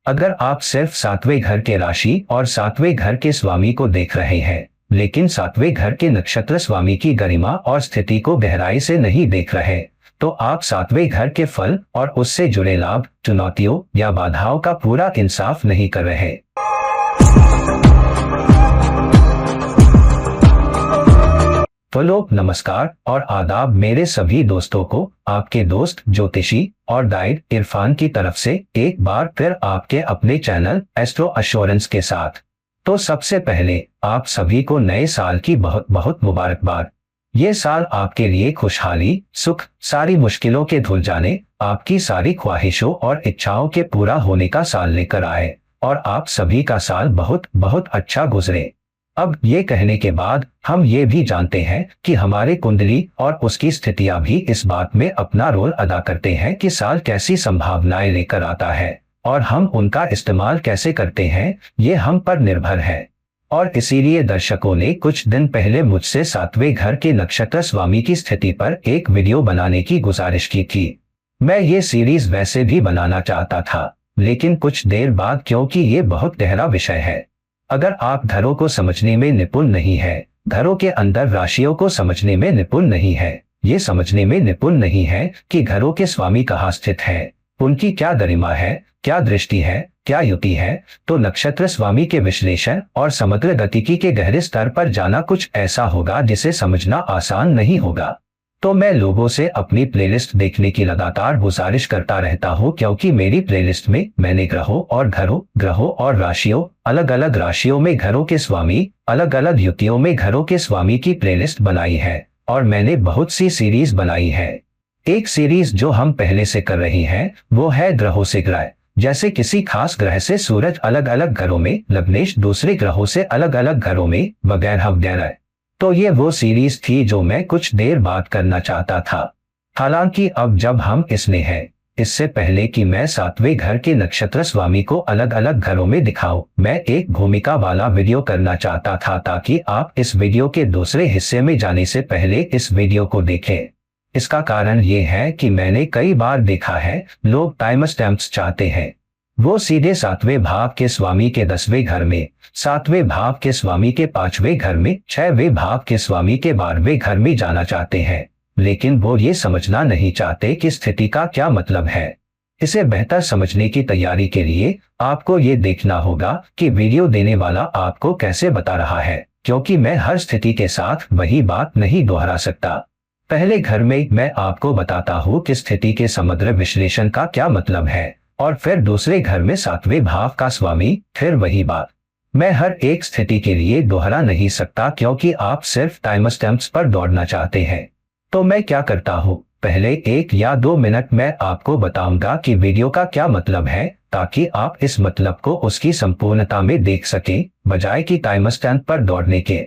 अगर आप सिर्फ सातवें घर के राशि और सातवें घर के स्वामी को देख रहे हैं, लेकिन सातवें घर के नक्षत्र स्वामी की गरिमा और स्थिति को गहराई से नहीं देख रहे, तो आप सातवें घर के फल और उससे जुड़े लाभ, चुनौतियों या बाधाओं का पूरा इंसाफ नहीं कर रहे। नमस्कार और आदाब मेरे सभी दोस्तों को आपके दोस्त ज्योतिषी और गाइड इरफान की तरफ से एक बार फिर आपके अपने चैनल एस्ट्रो एश्योरेंस के साथ। तो सबसे पहले आप सभी को नए साल की बहुत बहुत मुबारकबाद। ये साल आपके लिए खुशहाली, सुख, सारी मुश्किलों के धुल जाने, आपकी सारी ख्वाहिशों और इच्छाओं के पूरा होने का साल लेकर आए और आप सभी का साल बहुत बहुत अच्छा गुजरे। अब ये कहने के बाद हम ये भी जानते हैं कि हमारे कुंडली और उसकी स्थितियां भी इस बात में अपना रोल अदा करते हैं कि साल कैसी संभावनाएं लेकर आता है और हम उनका इस्तेमाल कैसे करते हैं, ये हम पर निर्भर है। और इसीलिए दर्शकों ने कुछ दिन पहले मुझसे सातवें घर के नक्षत्र स्वामी की स्थिति पर एक वीडियो बनाने की गुजारिश की थी। मैं ये सीरीज वैसे भी बनाना चाहता था, लेकिन कुछ देर बाद, क्योंकि ये बहुत गहरा विषय है, अगर आप घरों को समझने में निपुण नहीं है, घरों के अंदर राशियों को समझने में निपुण नहीं है, ये समझने में निपुण नहीं है कि घरों के स्वामी कहाँ स्थित है, उनकी क्या गरिमा है, क्या दृष्टि है, क्या युति है, तो नक्षत्र स्वामी के विश्लेषण और समग्र गतिकी के गहरे स्तर पर जाना कुछ ऐसा होगा जिसे समझना आसान नहीं होगा। तो मैं लोगों से अपनी प्लेलिस्ट देखने की लगातार गुजारिश करता रहता हूँ, क्योंकि मेरी प्लेलिस्ट में मैंने ग्रहों और राशियों, अलग अलग राशियों में घरों के स्वामी, अलग अलग युतियों में घरों के स्वामी की प्लेलिस्ट बनाई है और मैंने बहुत सी सीरीज बनाई है। एक सीरीज जो हम पहले से कर रही हैं वो है ग्रहों से ग्रह, जैसे किसी खास ग्रह से सूरज अलग अलग घरों में, लग्नेश दूसरे ग्रहों से अलग अलग घरों में, वगैरह वगैरह। तो ये वो सीरीज थी जो मैं कुछ देर बाद करना चाहता था। हालांकि अब जब हम इसमें हैं, इससे पहले कि मैं सातवें घर के नक्षत्र स्वामी को अलग अलग घरों में दिखाऊं, मैं एक भूमिका वाला वीडियो करना चाहता था ताकि आप इस वीडियो के दूसरे हिस्से में जाने से पहले इस वीडियो को देखें। इसका कारण ये है कि मैंने कई बार देखा है, लोग टाइम स्टैम्प्स चाहते हैं, वो सीधे सातवें भाव के स्वामी के 10वें घर में, सातवें भाव के स्वामी के 5वें घर में, 6वें भाव के स्वामी के 12वें घर में जाना चाहते हैं, लेकिन वो ये समझना नहीं चाहते कि स्थिति का क्या मतलब है। इसे बेहतर समझने की तैयारी के लिए आपको ये देखना होगा कि वीडियो देने वाला आपको कैसे बता रहा है, क्योंकि मैं हर स्थिति के साथ वही बात नहीं दोहरा सकता। पहले घर में मैं आपको बताता हूँ कि स्थिति के समग्र विश्लेषण का क्या मतलब है, और फिर दूसरे घर में सातवें भाव का स्वामी, फिर वही बात। मैं हर एक स्थिति के लिए दोहरा नहीं सकता, क्योंकि आप सिर्फ टाइम स्टैम्प्स पर दौड़ना चाहते हैं। तो मैं क्या करता हूँ, पहले 1 या 2 मिनट में आपको बताऊंगा कि वीडियो का क्या मतलब है, ताकि आप इस मतलब को उसकी संपूर्णता में देख सकें, बजाय कि टाइम स्टैम्प पर दौड़ने के।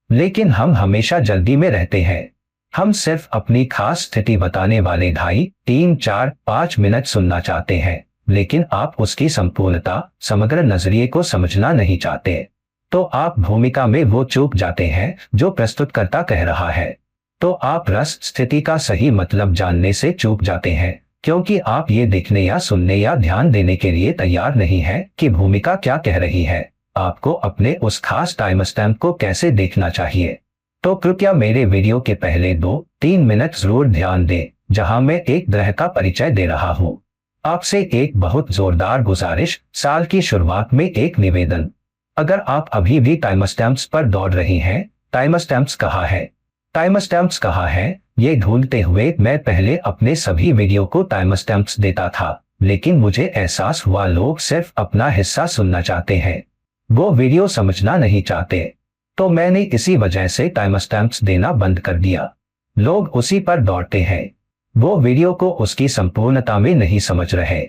लेकिन हम हमेशा जल्दी में रहते हैं। हम सिर्फ अपनी खास स्थिति बताने वाले 2.5, 3, 4, 5 मिनट सुनना चाहते हैं, लेकिन आप उसकी संपूर्णता, समग्र नजरिए को समझना नहीं चाहते। तो आप भूमिका में वो चूक जाते हैं जो प्रस्तुतकर्ता कह रहा है। तो आप रस, स्थिति का सही मतलब जानने से चूक जाते हैं, क्योंकि आप ये देखने या सुनने या ध्यान देने के लिए तैयार नहीं है कि भूमिका क्या कह रही है। आपको अपने उस खास टाइम स्टैम्प को कैसे देखना चाहिए। तो कृपया मेरे वीडियो के पहले 2-3 मिनट जरूर ध्यान दें, जहां मैं एक ग्रह का परिचय दे रहा हूं। आपसे एक बहुत जोरदार गुजारिश, साल की शुरुआत में एक निवेदन। अगर आप अभी भी टाइम स्टैम्प्स पर दौड़ रही हैं, टाइम स्टैम्प्स कहाँ है, टाइम स्टैम्प्स कहाँ है, ये ढूंढते हुए मैं पहले अपने सभी वीडियो को टाइम स्टैम्प्स देता था, लेकिन मुझे एहसास हुआ लोग सिर्फ अपना हिस्सा सुनना चाहते हैं, वो वीडियो समझना नहीं चाहते। तो मैंने इसी वजह से टाइम स्टैम्प्स देना बंद कर दिया। लोग उसी पर दौड़ते हैं, वो वीडियो को उसकी संपूर्णता में नहीं समझ रहे।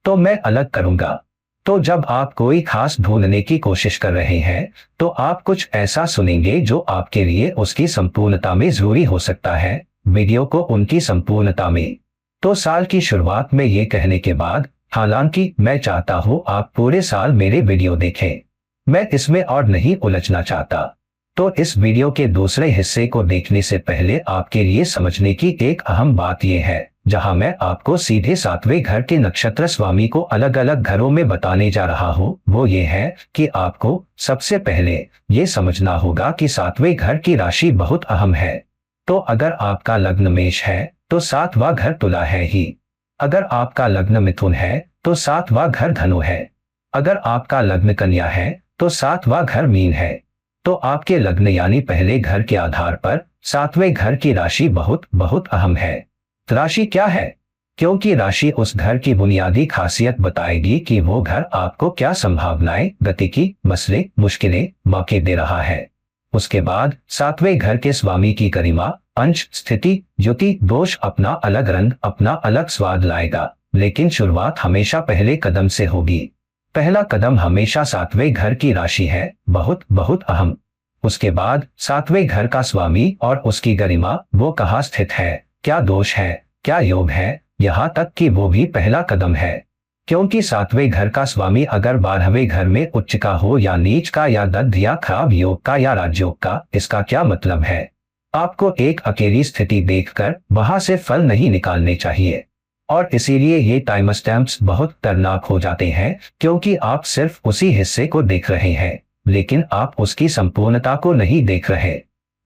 तो मैं अलग करूंगा। तो जब आप कोई खास ढूंढने की कोशिश कर रहे हैं, तो आप कुछ ऐसा सुनेंगे जो आपके लिए उसकी संपूर्णता में जरूरी हो सकता है, वीडियो को उनकी संपूर्णता में। तो साल की शुरुआत में ये कहने के बाद, हालांकि मैं चाहता हूं आप पूरे साल मेरे वीडियो देखें, मैं इसमें और नहीं उलझना चाहता। तो इस वीडियो के दूसरे हिस्से को देखने से पहले आपके लिए समझने की एक अहम बात यह है जहां मैं आपको सीधे 7वें घर के नक्षत्र स्वामी को अलग अलग घरों में बताने जा रहा हूं, वो ये है कि आपको सबसे पहले ये समझना होगा कि 7वें घर की राशि बहुत अहम है। तो अगर आपका लग्न मेष है तो 7वां घर तुला है ही। अगर आपका लग्न मिथुन है तो 7वां घर धनु है। अगर आपका लग्न कन्या है तो 7वां घर मीन है। तो आपके लग्न यानी पहले घर के आधार पर 7वें घर की राशि बहुत बहुत अहम है। राशि क्या है? क्योंकि राशि उस घर की बुनियादी खासियत बताएगी कि वो घर आपको क्या संभावनाएं, गतिकी, मसले, मुश्किलें, मौके दे रहा है। उसके बाद 7वें घर के स्वामी की गरिमा, अंश, स्थिति, युति, दोष अपना अलग रंग, अपना अलग स्वाद लाएगा। लेकिन शुरुआत हमेशा पहले कदम से होगी। पहला कदम हमेशा 7वें घर की राशि है, बहुत बहुत अहम। उसके बाद 7वें घर का स्वामी और उसकी गरिमा, वो कहाँ स्थित है, क्या दोष है, क्या योग है, यहाँ तक कि वो भी पहला कदम है। क्योंकि 7वें घर का स्वामी अगर 12वें घर में उच्च का हो या नीच का या दग्ध या खराब योग का या राजयोग का, इसका क्या मतलब है? आपको एक अकेली स्थिति देखकर वहां से फल नहीं निकालने चाहिए। और इसीलिए ये टाइम स्टैम्प्स बहुत खतरनाक हो जाते हैं, क्योंकि आप सिर्फ उसी हिस्से को देख रहे हैं, लेकिन आप उसकी संपूर्णता को नहीं देख रहे।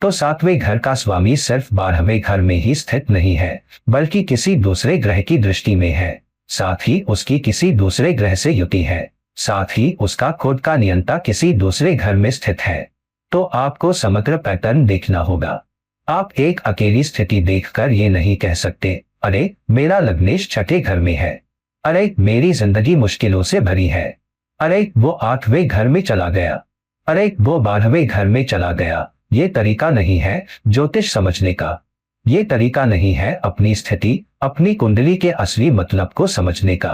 तो 7वें घर का स्वामी सिर्फ 12वें घर में ही स्थित नहीं है, बल्कि किसी दूसरे ग्रह की दृष्टि में है। साथ ही उसकी किसी दूसरे ग्रह से युति है। साथ ही उसका खुद का नियंता किसी दूसरे घर में स्थित है। तो आपको समग्र पैटर्न देखना होगा। आप एक अकेली स्थिति देखकर ये नहीं कह सकते, अरे मेरा लग्नेश 6ठे घर में है, अरे मेरी जिंदगी मुश्किलों से भरी है, अरे वो 8वें घर में चला गया, अरे वो 12वें घर में चला गया। ये तरीका नहीं है ज्योतिष समझने का। ये तरीका नहीं है अपनी स्थिति, अपनी कुंडली के असली मतलब को समझने का।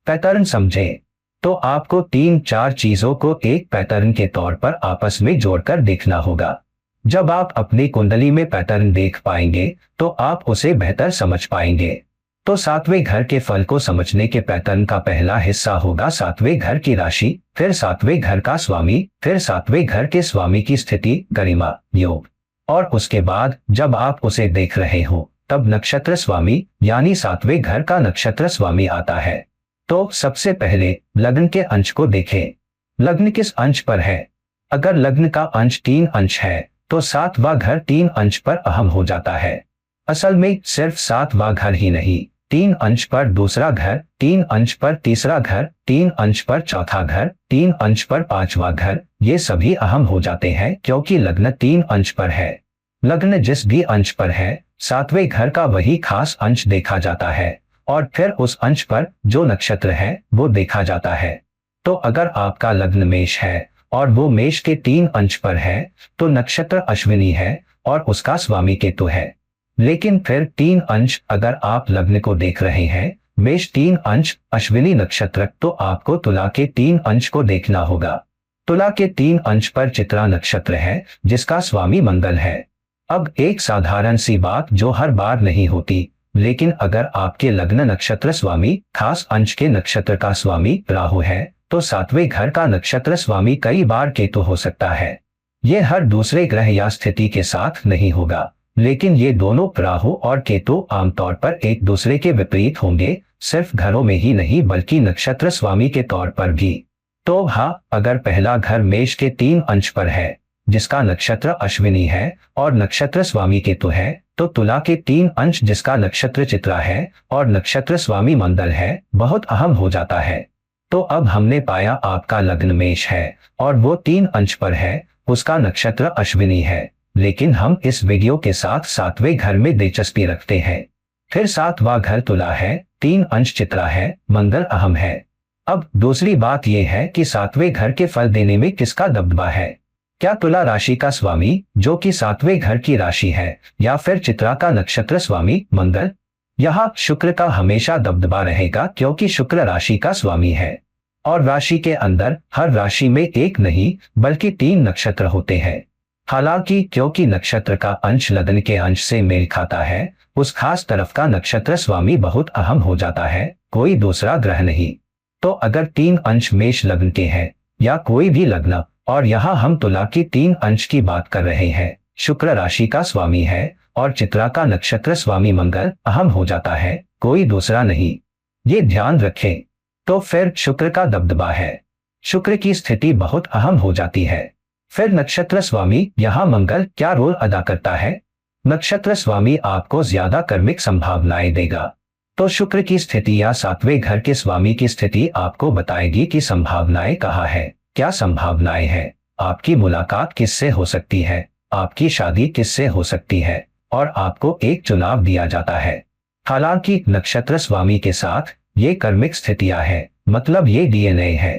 पैटर्न समझें तो आपको 3-4 चीजों को एक पैटर्न के तौर पर आपस में जोड़कर देखना होगा। जब आप अपनी कुंडली में पैटर्न देख पाएंगे तो आप उसे बेहतर समझ पाएंगे। तो 7वें घर के फल को समझने के पैटर्न का पहला हिस्सा होगा 7वें घर की राशि, फिर 7वें घर का स्वामी, फिर 7वें घर के स्वामी की स्थिति, गरिमा, योग। और उसके बाद जब आप उसे देख रहे हो तब नक्षत्र स्वामी यानी 7वें घर का नक्षत्र स्वामी आता है। तो सबसे पहले लग्न के अंश को देखें। लग्न किस अंश पर है? अगर लग्न का अंश 3 अंश है तो 7वां घर 3 अंश पर अहम हो जाता है। असल में सिर्फ 7वां घर ही नहीं, 3 अंश पर दूसरा घर, 3 अंश पर तीसरा घर, 3 अंश पर चौथा घर, 3 अंश पर 5वां घर, ये सभी अहम हो जाते हैं क्योंकि लग्न 3 अंश पर है। लग्न जिस भी अंश पर है 7वें घर का वही खास अंश देखा जाता है और फिर उस अंश पर जो नक्षत्र है वो देखा जाता है। तो अगर आपका लग्न मेष है और वो मेष के 3 अंश पर है तो नक्षत्र अश्विनी है और उसका स्वामी केतु है। लेकिन फिर 3 अंश अगर आप लग्न को देख रहे हैं, मेष 3 अंश अश्विनी नक्षत्र, तो आपको तुला के 3 अंश को देखना होगा। तुला के 3 अंश पर चित्रा नक्षत्र है जिसका स्वामी मंगल है। अब एक साधारण सी बात जो हर बार नहीं होती, लेकिन अगर आपके लग्न नक्षत्र स्वामी खास अंश के नक्षत्र का स्वामी राहु है तो 7वें घर का नक्षत्र स्वामी कई बार केतु हो सकता है। यह हर दूसरे ग्रह या स्थिति के साथ नहीं होगा, लेकिन ये दोनों राहु और केतु आमतौर पर एक दूसरे के विपरीत होंगे, सिर्फ घरों में ही नहीं बल्कि नक्षत्र स्वामी के तौर पर भी। तो हाँ, अगर पहला घर मेष के 3 अंश पर है जिसका नक्षत्र अश्विनी है और नक्षत्र स्वामी केतु है, तो तुला के 3 अंश जिसका नक्षत्र चित्रा है और नक्षत्र स्वामी मंगल है बहुत अहम हो जाता है। तो अब हमने पाया आपका लग्न मेष है और वो 3 अंश पर है, उसका नक्षत्र अश्विनी है, लेकिन हम इस वीडियो के साथ 7वें घर में दिलचस्पी रखते हैं। फिर 7वां घर तुला है, 3 अंश चित्रा है, मंगल अहम है। अब दूसरी बात यह है कि 7वें घर के फल देने में किसका दबदबा है? क्या तुला राशि का स्वामी जो कि 7वें घर की राशि है, या फिर चित्रा का नक्षत्र स्वामी मंगल? यहाँ शुक्र का हमेशा दबदबा रहेगा क्योंकि शुक्र राशि का स्वामी है और राशि के अंदर हर राशि में एक नहीं बल्कि 3 नक्षत्र होते हैं। हालांकि क्योंकि नक्षत्र का अंश लग्न के अंश से मेल खाता है, उस खास तरफ का नक्षत्र स्वामी बहुत अहम हो जाता है, कोई दूसरा ग्रह नहीं। तो अगर 3 अंश मेष लग्न के हैं या कोई भी लग्न, और यहाँ हम तुला की 3 अंश की बात कर रहे हैं, शुक्र राशि का स्वामी है और चित्रा का नक्षत्र स्वामी मंगल अहम हो जाता है, कोई दूसरा नहीं, ये ध्यान रखें। तो फिर शुक्र का दबदबा है, शुक्र की स्थिति बहुत अहम हो जाती है। फिर नक्षत्र स्वामी यहाँ मंगल क्या रोल अदा करता है? नक्षत्र स्वामी आपको ज्यादा कर्मिक संभावनाएं देगा। तो शुक्र की स्थिति या सातवें घर के स्वामी की स्थिति आपको बताएगी कि संभावनाएं कहाँ है, क्या संभावनाएं हैं, आपकी मुलाकात किससे हो सकती है, आपकी शादी किससे हो सकती है, और आपको एक चुनाव दिया जाता है। हालांकि नक्षत्र स्वामी के साथ ये कर्मिक स्थितियां हैं, मतलब ये डीएनए है।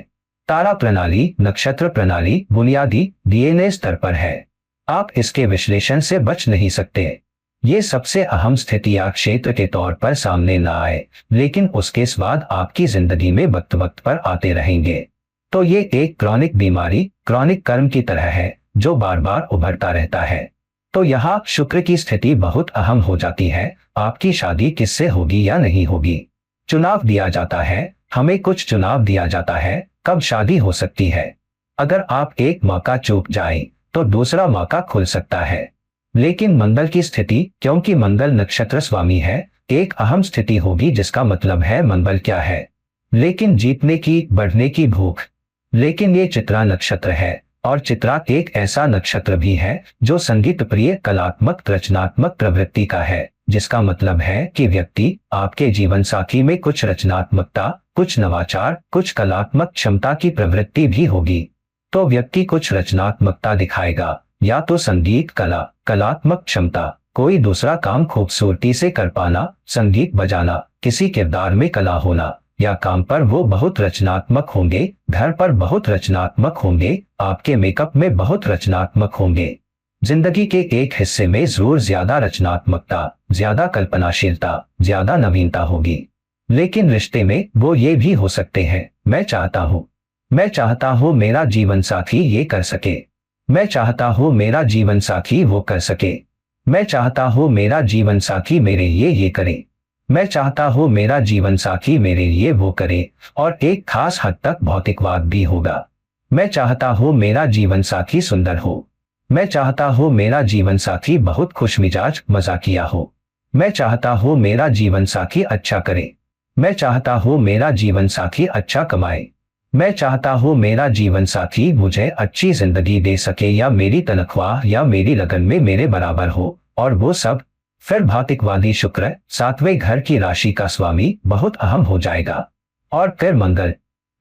तारा प्रणाली, नक्षत्र प्रणाली बुनियादी डीएनए स्तर पर है, आप इसके विश्लेषण से बच नहीं सकते। ये सबसे अहम स्थितियां क्षेत्र के तौर पर सामने ना आए, लेकिन उसके स्वाद आपकी जिंदगी में वक्त वक्त पर आते रहेंगे। तो ये एक क्रॉनिक बीमारी, क्रॉनिक कर्म की तरह है जो बार बार उभरता रहता है। तो यहाँ शुक्र की स्थिति बहुत अहम हो जाती है, आपकी शादी किससे होगी या नहीं होगी। चुनाव दिया जाता है, हमें कुछ चुनाव दिया जाता है कब शादी हो सकती है। अगर आप एक मौका चूक जाएं, तो दूसरा मौका खुल सकता है। लेकिन मंगल की स्थिति, क्योंकि मंगल नक्षत्र स्वामी है, एक अहम स्थिति होगी, जिसका मतलब है मंगल क्या है, लेकिन जीतने की, बढ़ने की भूख। लेकिन ये चित्रा नक्षत्र है, और चित्रा एक ऐसा नक्षत्र भी है जो संगीत प्रिय, कलात्मक, रचनात्मक प्रवृत्ति का है, जिसका मतलब है कि व्यक्ति, आपके जीवन साथी में कुछ रचनात्मकता, कुछ नवाचार, कुछ कलात्मक क्षमता की प्रवृत्ति भी होगी। तो व्यक्ति कुछ रचनात्मकता दिखाएगा, या तो संगीत कला, कलात्मक क्षमता, कोई दूसरा काम खूबसूरती से कर पाना, संगीत बजाना, किसी किरदार में कला होना, या काम पर वो बहुत रचनात्मक होंगे, घर पर बहुत रचनात्मक होंगे, आपके मेकअप में बहुत रचनात्मक होंगे। जिंदगी के एक हिस्से में जरूर ज्यादा रचनात्मकता, ज्यादा कल्पनाशीलता, ज्यादा नवीनता होगी। लेकिन रिश्ते में वो ये भी हो सकते हैं, मैं चाहता हूँ मेरा जीवन साथी ये कर सके, मैं चाहता हूँ मेरा जीवन साथी वो कर सके, मैं चाहता हूँ मेरा जीवन साथी मेरे लिए ये करे, मैं चाहता हूँ मेरा जीवन साथी मेरे लिए वो करे, और एक खास हद तक भौतिकवाद भी होगा। मैं चाहता हूँ मेरा जीवन साथी सुंदर हो, मैं चाहता हूँ मेरा जीवन साथी बहुत खुशमिजाज, मजाकिया हो, मैं चाहता हूँ मेरा जीवन साथी अच्छा करे, मैं चाहता हूँ मेरा जीवन साथी अच्छा कमाए, मैं चाहता हूँ मेरा जीवन साथी मुझे अच्छी जिंदगी दे सके, या मेरी तनख्वाह या मेरी लगन में मेरे बराबर हो, और वो सब। फिर भौतिकवादी शुक्र, सातवें घर की राशि का स्वामी, बहुत अहम हो जाएगा। और फिर मंगल।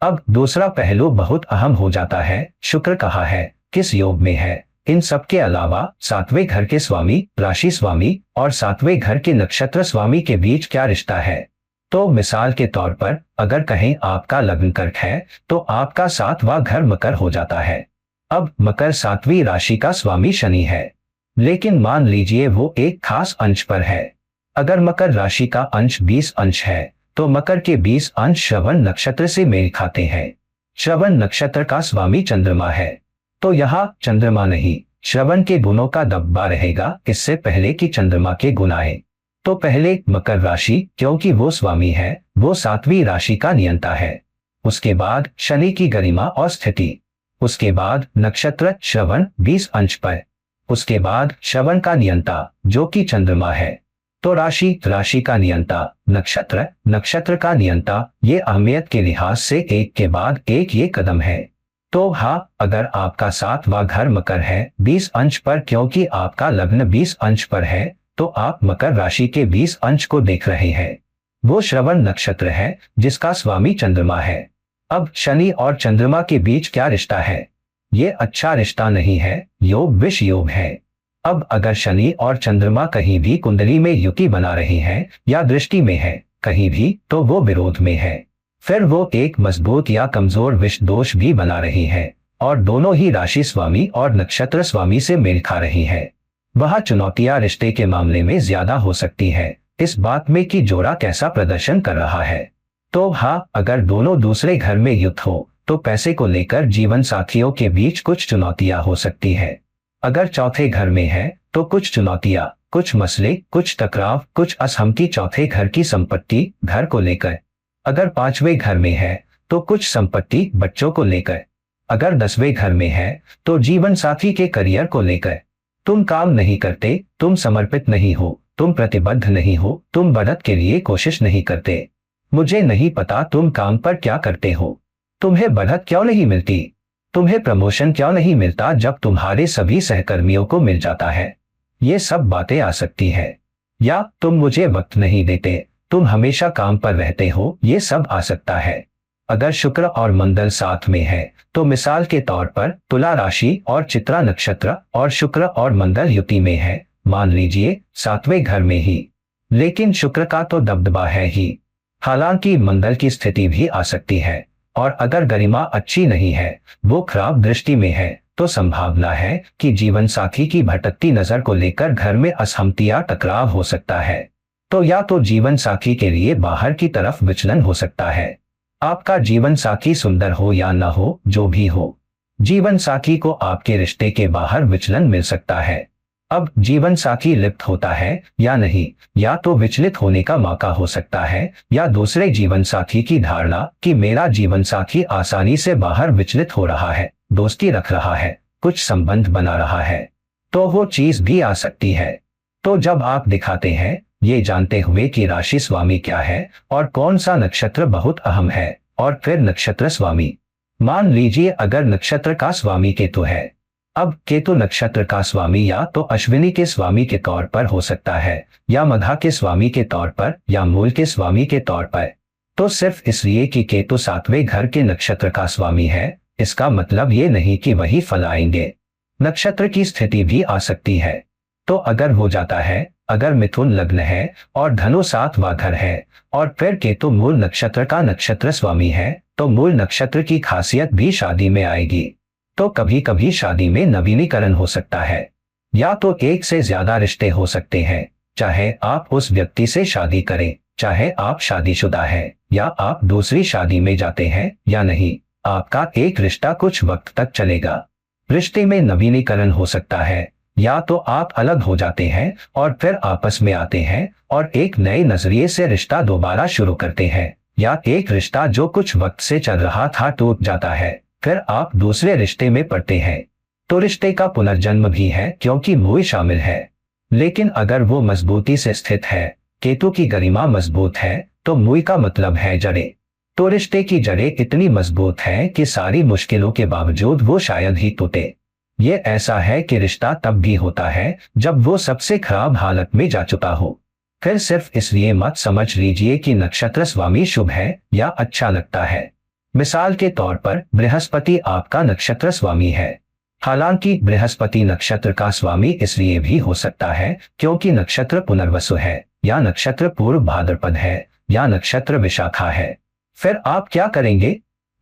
अब दूसरा पहलू बहुत अहम हो जाता है, शुक्र कहाँ है, किस योग में है। इन सब के अलावा सातवें घर के स्वामी, राशि स्वामी और सातवें घर के नक्षत्र स्वामी के बीच क्या रिश्ता है। तो मिसाल के तौर पर अगर कहें आपका लग्न कर्क है, तो आपका सातवां घर मकर हो जाता है। अब मकर सातवीं राशि का स्वामी शनि है, लेकिन मान लीजिए वो एक खास अंश पर है। अगर मकर राशि का अंश 20 अंश है, तो मकर के 20 अंश श्रवण नक्षत्र से मेल खाते हैं। श्रवण नक्षत्र का स्वामी चंद्रमा है, तो यहाँ चंद्रमा नहीं, श्रवण के गुणों का दबदबा रहेगा, इससे पहले कि चंद्रमा के गुण आए। तो पहले मकर राशि, क्योंकि वो स्वामी है, वो सातवीं राशि का नियंता है। उसके बाद शनि की गरिमा और स्थिति, उसके बाद नक्षत्र श्रवण 20 अंश पर, उसके बाद श्रवण का नियंता जो कि चंद्रमा है। तो राशि का नियंता, नक्षत्र का नियंता, ये अहमियत के लिहाज से एक के बाद एक ये कदम है। तो हाँ, अगर आपका सातवां घर मकर है 20 अंश पर, क्योंकि आपका लग्न 20 अंश पर है, तो आप मकर राशि के 20 अंश को देख रहे हैं। वो श्रवण नक्षत्र है जिसका स्वामी चंद्रमा है। अब शनि और चंद्रमा के बीच क्या रिश्ता है। ये अच्छा रिश्ता नहीं है, योग विष योग है। अब अगर शनि और चंद्रमा कहीं भी कुंडली में युति बना रहे हैं या दृष्टि में है कहीं भी, तो वो विरोध में है। फिर वो एक मजबूत या कमजोर विष दोष भी बना रही है, और दोनों ही राशि स्वामी और नक्षत्र स्वामी से मेल खा रही है। वह चुनौतियां रिश्ते के मामले में ज्यादा हो सकती है, इस बात में कि जोड़ा कैसा प्रदर्शन कर रहा है। तो हाँ, अगर दोनों दूसरे घर में युद्ध हो, तो पैसे को लेकर जीवन साथियों के बीच कुछ चुनौतियां हो सकती है। अगर चौथे घर में है, तो कुछ चुनौतियां, कुछ मसले, कुछ टकराव, कुछ असहमति चौथे घर की संपत्ति, घर को लेकर। अगर पांचवें घर में है, तो कुछ संपत्ति, बच्चों को लेकर। अगर 10वें घर में है, तो जीवन साथी के करियर को लेकर। तुम काम नहीं करते, तुम समर्पित नहीं हो, तुम प्रतिबद्ध नहीं हो, तुम बढ़त के लिए कोशिश नहीं करते। मुझे नहीं पता तुम काम पर क्या करते हो। तुम्हें बढ़त क्यों नहीं मिलती? तुम्हें प्रमोशन क्यों नहीं मिलता जब तुम्हारे सभी सहकर्मियों को मिल जाता है? ये सब बातें आ सकती है। या तुम मुझे वक्त नहीं देते, तुम हमेशा काम पर रहते हो, ये सब आ सकता है। अगर शुक्र और मंगल साथ में है तो मिसाल के तौर पर तुला राशि और चित्रा नक्षत्र और शुक्र और मंगल युति में है, मान लीजिए 7वें घर में ही। लेकिन शुक्र का तो दबदबा है ही। हालांकि मंगल की स्थिति भी आ सकती है, और अगर गरिमा अच्छी नहीं है, वो खराब दृष्टि में है, तो संभावना है कि जीवन साथी की भटकती नजर को लेकर घर में असहमति या टकराव हो सकता है। तो या तो जीवन साथी के लिए बाहर की तरफ विचलन हो सकता है। आपका जीवन साथी सुंदर हो या न हो, जो भी हो, जीवन साथी को आपके रिश्ते के बाहर विचलन मिल सकता है। अब जीवन साथी लिप्त होता है या नहीं, या तो विचलित होने का मौका हो सकता है, या दूसरे जीवन साथी की धारणा कि मेरा जीवन साथी आसानी से बाहर विचलित हो रहा है, दोस्ती रख रहा है, कुछ संबंध बना रहा है, तो वो चीज भी आ सकती है। तो जब आप दिखाते हैं, ये जानते हुए कि राशि स्वामी क्या है और कौन सा नक्षत्र बहुत अहम है, और फिर नक्षत्र स्वामी, मान लीजिए अगर नक्षत्र का स्वामी केतु है। अब केतु नक्षत्र का स्वामी या तो अश्विनी के स्वामी के तौर पर हो सकता है, या मघा के स्वामी के तौर पर, या मूल के स्वामी के तौर पर। तो सिर्फ इसलिए कि केतु 7वें घर के नक्षत्र का स्वामी है, इसका मतलब ये नहीं कि वही फल आएंगे। नक्षत्र की स्थिति भी आ सकती है। तो अगर हो जाता है, अगर मिथुन लग्न है और धनु 7वां घर है, और फिर केतु मूल नक्षत्र का नक्षत्र स्वामी है, तो मूल नक्षत्र की खासियत भी शादी में आएगी। तो कभी कभी शादी में नवीनीकरण हो सकता है, या तो एक से ज्यादा रिश्ते हो सकते हैं, चाहे आप उस व्यक्ति से शादी करें, चाहे आप शादीशुदा हैं, या आप दूसरी शादी में जाते हैं या नहीं, आपका एक रिश्ता कुछ वक्त तक चलेगा। रिश्ते में नवीनीकरण हो सकता है, या तो आप अलग हो जाते हैं और फिर आपस में आते हैं और एक नए नजरिए से रिश्ता दोबारा शुरू करते हैं, या एक रिश्ता जो कुछ वक्त से चल रहा था टूट जाता है, फिर आप दूसरे रिश्ते में पड़ते हैं। तो रिश्ते का पुनर्जन्म भी है, क्योंकि मूल शामिल है। लेकिन अगर वो मजबूती से स्थित है, केतु की गरिमा मजबूत है, तो मूल का मतलब है जड़ें। तो रिश्ते की जड़ें इतनी मजबूत हैं कि सारी मुश्किलों के बावजूद वो शायद ही टूटे। ये ऐसा है कि रिश्ता तब भी होता है जब वो सबसे खराब हालत में जा चुका हो। फिर सिर्फ इसलिए मत समझ लीजिए कि नक्षत्र स्वामी शुभ है या अच्छा लगता है। मिसाल के तौर पर बृहस्पति आपका नक्षत्र स्वामी है। हालांकि बृहस्पति नक्षत्र का स्वामी इसलिए भी हो सकता है क्योंकि नक्षत्र पुनर्वसु है, या नक्षत्र पूर्व भाद्रपद है, या नक्षत्र विशाखा है। फिर आप क्या करेंगे?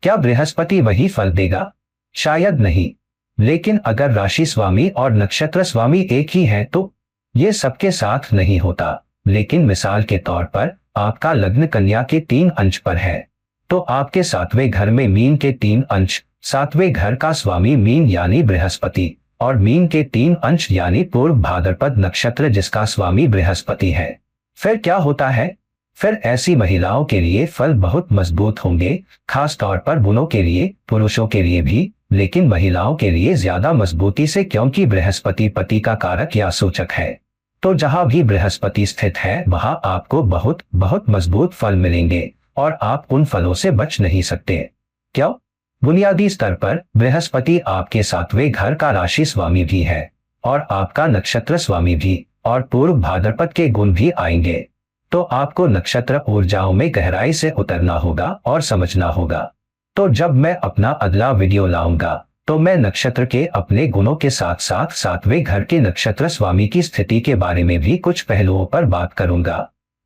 क्या बृहस्पति वही फल देगा? शायद नहीं। लेकिन अगर राशि स्वामी और नक्षत्र स्वामी एक ही है तो ये सबके साथ नहीं होता। लेकिन मिसाल के तौर पर आपका लग्न कन्या के 3 अंश पर है, तो आपके 7वें घर में मीन के 3 अंश, 7वें घर का स्वामी मीन यानी बृहस्पति, और मीन के 3 अंश यानी पूर्व भाद्रपद नक्षत्र जिसका स्वामी बृहस्पति है। फिर क्या होता है? फिर ऐसी महिलाओं के लिए फल बहुत मजबूत होंगे, खास तौर पर गुणों के लिए, पुरुषों के लिए भी, लेकिन महिलाओं के लिए ज्यादा मजबूती से, क्योंकि बृहस्पति पति का कारक या सूचक है। तो जहां भी बृहस्पति स्थित है वहां आपको बहुत बहुत मजबूत फल मिलेंगे और आप उन फलों से बच नहीं सकते। क्यों? बुनियादी स्तर पर बृहस्पति आपके 7वें घर का राशि स्वामी भी है और आपका नक्षत्र स्वामी भी, और पूर्व भाद्रपद के गुण भी आएंगे। तो आपको नक्षत्र ऊर्जाओं में गहराई से उतरना होगा और समझना होगा। तो जब मैं अपना अगला वीडियो लाऊंगा तो मैं नक्षत्र के अपने गुणों के साथ साथ 7वें घर के नक्षत्र स्वामी की स्थिति के बारे में भी कुछ पहलुओं पर बात करूंगा।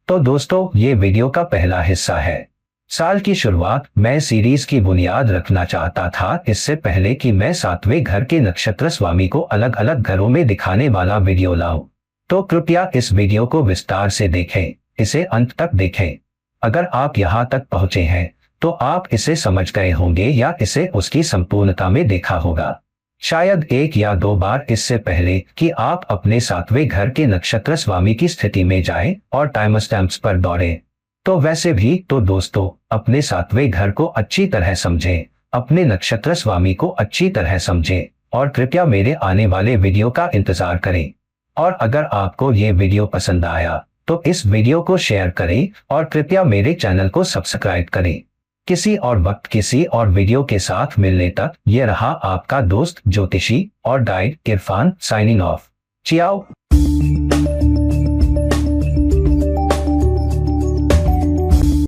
तो दोस्तों, ये वीडियो का पहला हिस्सा है। साल की शुरुआत मैं सीरीज की बुनियाद रखना चाहता था, इससे पहले कि मैं 7वें घर के नक्षत्र स्वामी को अलग अलग घरों में दिखाने वाला वीडियो लाऊं। तो कृपया इस वीडियो को विस्तार से देखें, इसे अंत तक देखें। अगर आप यहाँ तक पहुंचे हैं तो आप इसे समझ गए होंगे या इसे उसकी संपूर्णता में देखा होगा, शायद 1 या 2 बार, इससे पहले कि आप अपने 7वें घर के नक्षत्र स्वामी की स्थिति में जाएं और टाइम स्टैम्प्स पर दौड़ें। तो वैसे भी तो दोस्तों, अपने 7वें घर को अच्छी तरह समझें, अपने नक्षत्र स्वामी को अच्छी तरह समझें, और कृपया मेरे आने वाले वीडियो का इंतजार करें। और अगर आपको ये वीडियो पसंद आया तो इस वीडियो को शेयर करें और कृपया मेरे चैनल को सब्सक्राइब करें। किसी और वक्त किसी और वीडियो के साथ मिलने तक ये रहा आपका दोस्त ज्योतिषी और guide Irfan signing off. Chiao.